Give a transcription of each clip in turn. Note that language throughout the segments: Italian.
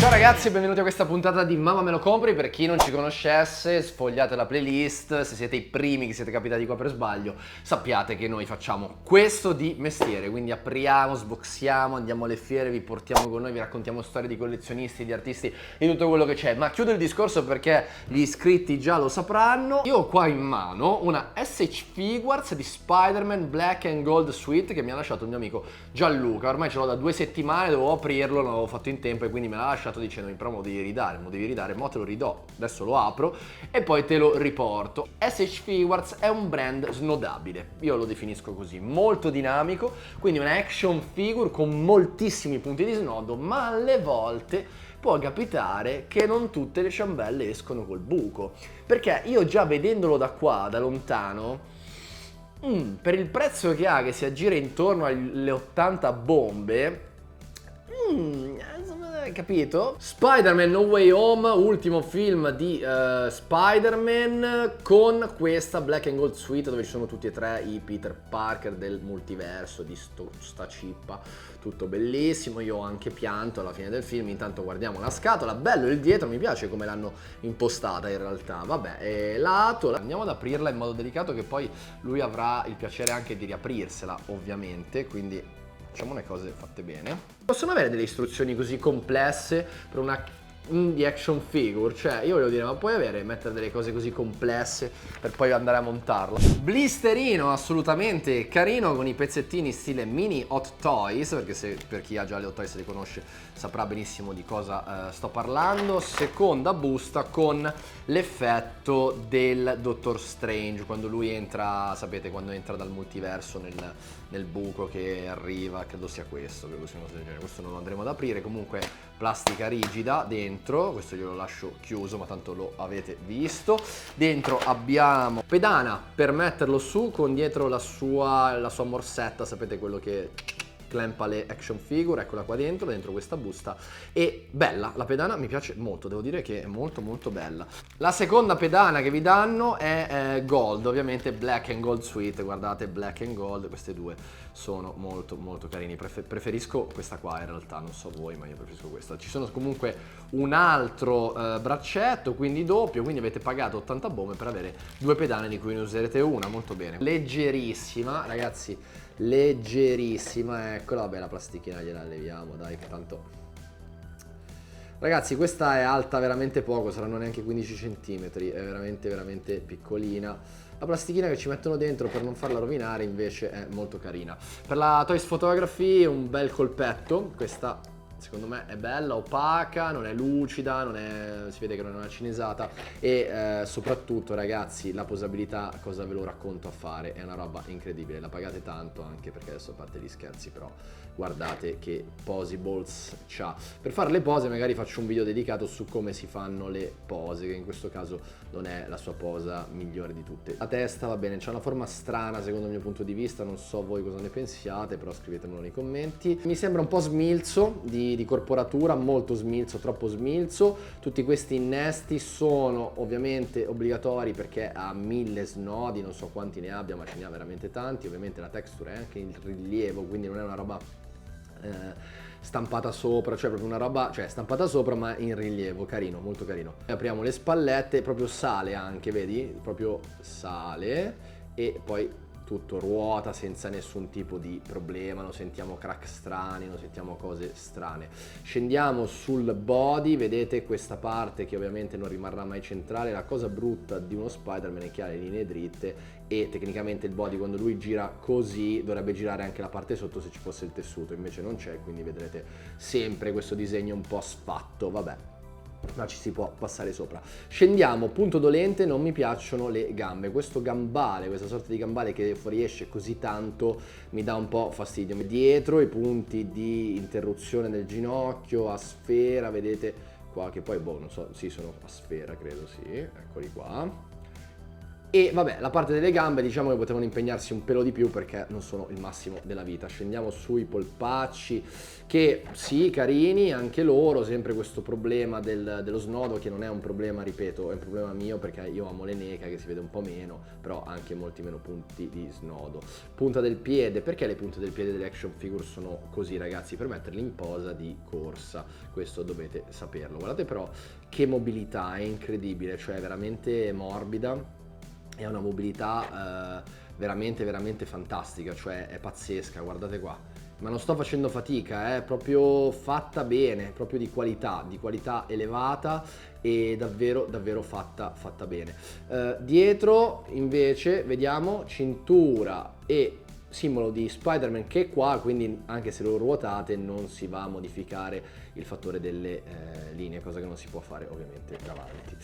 Ciao ragazzi e benvenuti a questa puntata di Mamma me lo compri. Per chi non ci conoscesse, sfogliate la playlist. Se siete i primi che siete capitati qua per sbaglio, sappiate che noi facciamo questo di mestiere. Quindi apriamo, sboxiamo, andiamo alle fiere, vi portiamo con noi, vi raccontiamo storie di collezionisti, di artisti, di tutto quello che c'è. Ma chiudo il discorso perché gli iscritti già lo sapranno. Io ho qua in mano una SH Figuarts di Spider-Man Black and Gold Suite che mi ha lasciato il mio amico Gianluca. Ormai ce l'ho da 2 settimane, dovevo aprirlo, non avevo fatto in tempo e quindi me l'ha lasciato dicendomi però mo devi ridare, mo te lo ridò, adesso lo apro e poi te lo riporto. SH Figuarts è un brand snodabile, io lo definisco così, molto dinamico, quindi una action figure con moltissimi punti di snodo, ma alle volte può capitare che non tutte le ciambelle escono col buco, perché io già vedendolo da qua, da lontano, per il prezzo che ha, che si aggira intorno alle 80 bombe, insomma, capito? Spider-Man No Way Home, ultimo film di Spider-Man, con questa Black and Gold Suite dove ci sono tutti e tre i Peter Parker del multiverso di sta cippa, tutto bellissimo. Io ho anche pianto alla fine del film. Intanto guardiamo la scatola, bello il dietro, mi piace come l'hanno impostata in realtà. Vabbè, lato, andiamo ad aprirla in modo delicato che poi lui avrà il piacere anche di riaprirsela ovviamente, quindi facciamo le cose fatte bene. Possono avere delle istruzioni così complesse per una indie action figure? Cioè, io voglio dire, ma puoi mettere delle cose così complesse per poi andare a montarla? Blisterino assolutamente carino con i pezzettini stile mini Hot Toys, perché per chi ha già le Hot Toys e li conosce saprà benissimo di cosa sto parlando. Seconda busta con l'effetto del Dottor Strange quando lui entra, sapete, quando entra dal multiverso nel buco che arriva, credo sia questo, questo non lo andremo ad aprire. Comunque plastica rigida dentro, questo glielo lascio chiuso ma tanto lo avete visto. Dentro abbiamo pedana per metterlo su con dietro la sua morsetta, sapete, quello che clampa le action figure, eccola qua dentro questa busta. E bella, la pedana mi piace molto, devo dire che è molto molto bella. La seconda pedana che vi danno è gold, ovviamente Black and Gold Suite, guardate, Black and Gold, queste due sono molto molto carini. Preferisco questa qua in realtà, non so voi ma io preferisco questa. Ci sono comunque un altro braccetto, quindi doppio, quindi avete pagato 80 bombe per avere due pedane di cui ne userete una, molto bene. Leggerissima ragazzi, leggerissima, eccola. Vabbè, la plastichina gliela leviamo, dai, che tanto. Ragazzi, questa è alta veramente poco, saranno neanche 15 cm, è veramente veramente piccolina. La plastichina che ci mettono dentro per non farla rovinare invece è molto carina. Per la Toys Photography un bel colpetto, questa secondo me è bella, opaca, non è lucida, si vede che non è una cinesata e soprattutto ragazzi la posabilità, cosa ve lo racconto a fare, è una roba incredibile, la pagate tanto anche perché adesso a parte gli scherzi però guardate che posables c'ha. Per fare le pose magari faccio un video dedicato su come si fanno le pose, che in questo caso non è la sua posa migliore di tutte. La testa va bene, c'ha una forma strana secondo il mio punto di vista, non so voi cosa ne pensiate, però scrivetemelo nei commenti. Mi sembra un po' smilzo di corporatura, molto smilzo, troppo smilzo. Tutti questi innesti sono ovviamente obbligatori perché ha 1000 snodi, non so quanti ne abbia ma ce ne ha veramente tanti. Ovviamente la texture è anche il rilievo, quindi non è una roba stampata sopra, cioè proprio una roba, cioè stampata sopra ma in rilievo, carino, molto carino. Apriamo le spallette, proprio sale anche, vedi? Proprio sale e poi tutto ruota senza nessun tipo di problema, non sentiamo crack strani, non sentiamo cose strane. Scendiamo sul body, vedete questa parte che ovviamente non rimarrà mai centrale. La cosa brutta di uno Spider-Man è che ha le linee dritte e tecnicamente il body quando lui gira così dovrebbe girare anche la parte sotto se ci fosse il tessuto, invece non c'è, quindi vedrete sempre questo disegno un po' sfatto, vabbè. Ma ci si può passare sopra. Scendiamo, punto dolente, non mi piacciono le gambe. Questo gambale, questa sorta di gambale che fuoriesce così tanto mi dà un po' fastidio. Dietro i punti di interruzione del ginocchio a sfera, vedete qua che poi boh, non so, sì, sono a sfera, credo, sì, eccoli qua. E vabbè, la parte delle gambe diciamo che potevano impegnarsi un pelo di più perché non sono il massimo della vita. Scendiamo sui polpacci, che sì, carini anche loro, sempre questo problema dello snodo, che non è un problema, ripeto, è un problema mio perché io amo le neca che si vede un po' meno, però anche molti meno punti di snodo. Punta del piede, perché le punte del piede delle action figure sono così, ragazzi? Per metterli in posa di corsa, questo dovete saperlo. Guardate però che mobilità, è incredibile, cioè è veramente morbida. È una mobilità veramente veramente fantastica, cioè è pazzesca, guardate qua. Ma non sto facendo fatica, è proprio fatta bene, proprio di qualità elevata e davvero davvero fatta bene. Dietro invece vediamo cintura e simbolo di Spider-Man che è qua, quindi anche se lo ruotate non si va a modificare il fattore delle linee, cosa che non si può fare ovviamente davanti.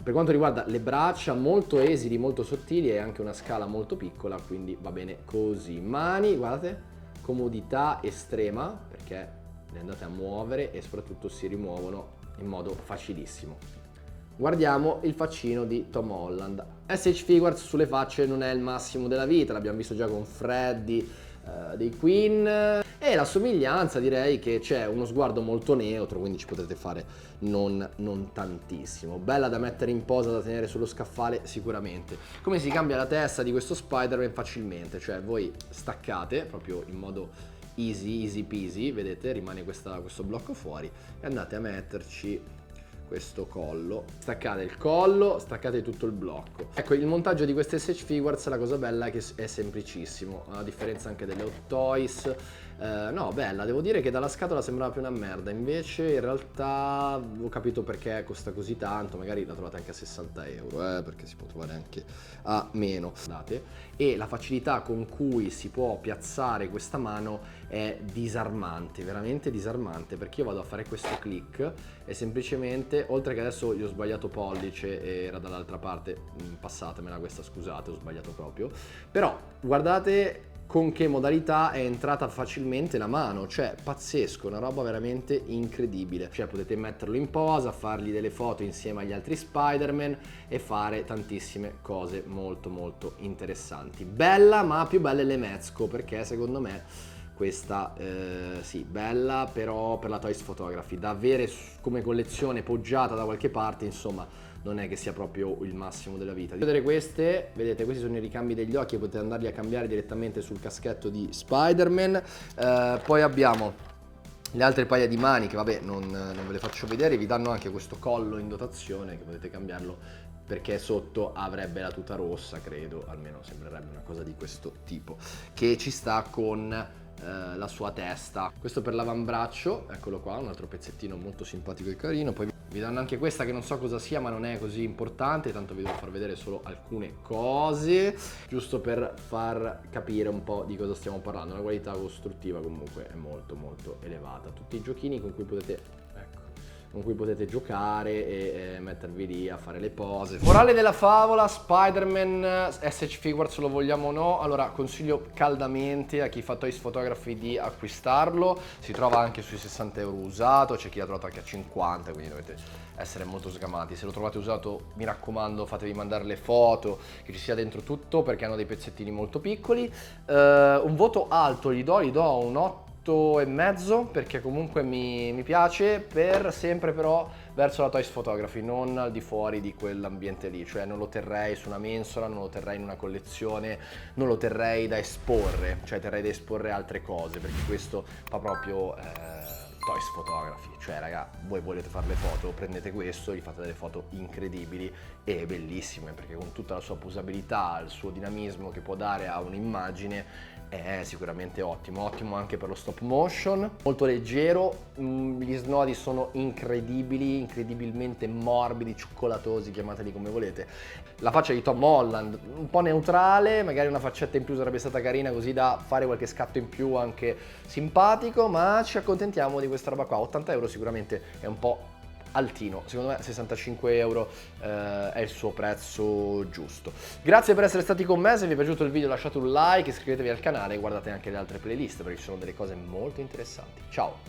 Per quanto riguarda le braccia, molto esili, molto sottili e anche una scala molto piccola, quindi va bene così. Mani, guardate, comodità estrema perché le andate a muovere e soprattutto si rimuovono in modo facilissimo. Guardiamo il faccino di Tom Holland. SH Figuarts sulle facce non è il massimo della vita, l'abbiamo visto già con Freddy dei Queen, e la somiglianza direi che c'è uno sguardo molto neutro, quindi ci potete fare non tantissimo. Bella da mettere in posa, da tenere sullo scaffale sicuramente. Come si cambia la testa di questo Spider-Man? Facilmente, cioè voi staccate proprio in modo easy peasy, vedete, rimane questo blocco fuori e andate a metterci questo collo, staccate il collo, staccate tutto il blocco. Ecco, il montaggio di queste SH Figuarts, la cosa bella è che è semplicissimo, a differenza anche delle Hot Toys. No, bella, devo dire che dalla scatola sembrava più una merda, invece in realtà ho capito perché costa così tanto, magari la trovate anche a 60 euro, perché si può trovare anche a meno. E la facilità con cui si può piazzare questa mano è disarmante, veramente disarmante, perché io vado a fare questo click e semplicemente, oltre che adesso gli ho sbagliato pollice e era dall'altra parte, passatemela questa, scusate, ho sbagliato proprio, però guardate con che modalità è entrata facilmente la mano, cioè pazzesco, una roba veramente incredibile. Cioè potete metterlo in posa, fargli delle foto insieme agli altri Spider-Man e fare tantissime cose molto molto interessanti. Bella, ma più belle le Mezco, perché secondo me questa sì, bella, però per la Toys Photography, da avere come collezione poggiata da qualche parte, insomma non è che sia proprio il massimo della vita. Vedete queste, vedete, questi sono i ricambi degli occhi, potete andarli a cambiare direttamente sul caschetto di Spider-Man. Poi abbiamo le altre paia di mani che vabbè non ve le faccio vedere, vi danno anche questo collo in dotazione che potete cambiarlo perché sotto avrebbe la tuta rossa, credo, almeno sembrerebbe una cosa di questo tipo, che ci sta con la sua testa. Questo per l'avambraccio, eccolo qua, un altro pezzettino molto simpatico e carino. Poi vi danno anche questa che non so cosa sia, ma non è così importante, tanto vi devo far vedere solo alcune cose, giusto per far capire un po' di cosa stiamo parlando. La qualità costruttiva comunque è molto molto elevata. Tutti i giochini con cui potete giocare e mettervi lì a fare le pose. Morale della favola, Spider-Man SH Figuarts lo vogliamo o no? Allora consiglio caldamente a chi fa Toys Photography di acquistarlo, si trova anche sui 60 euro usato, c'è chi l'ha trovato anche a 50, quindi dovete essere molto sgamati. Se lo trovate usato mi raccomando fatevi mandare le foto, che ci sia dentro tutto perché hanno dei pezzettini molto piccoli. Un voto alto gli do un 8,5 perché comunque mi piace, per sempre però verso la Toys Photography, non al di fuori di quell'ambiente lì, cioè non lo terrei su una mensola, non lo terrei in una collezione, non lo terrei da esporre, cioè terrei da esporre altre cose, perché questo fa proprio Toys Photography, cioè raga, voi volete fare le foto, prendete questo, gli fate delle foto incredibili e bellissime, perché con tutta la sua usabilità, il suo dinamismo che può dare a un'immagine è sicuramente ottimo anche per lo stop motion, molto leggero, gli snodi sono incredibili, incredibilmente morbidi, cioccolatosi, chiamateli come volete. La faccia di Tom Holland un po' neutrale, magari una faccetta in più sarebbe stata carina così da fare qualche scatto in più anche simpatico, ma ci accontentiamo di questa roba qua. 80 euro sicuramente è un po' altino, secondo me 65 euro è il suo prezzo giusto. Grazie per essere stati con me, se vi è piaciuto il video lasciate un like, iscrivetevi al canale e guardate anche le altre playlist perché ci sono delle cose molto interessanti. Ciao!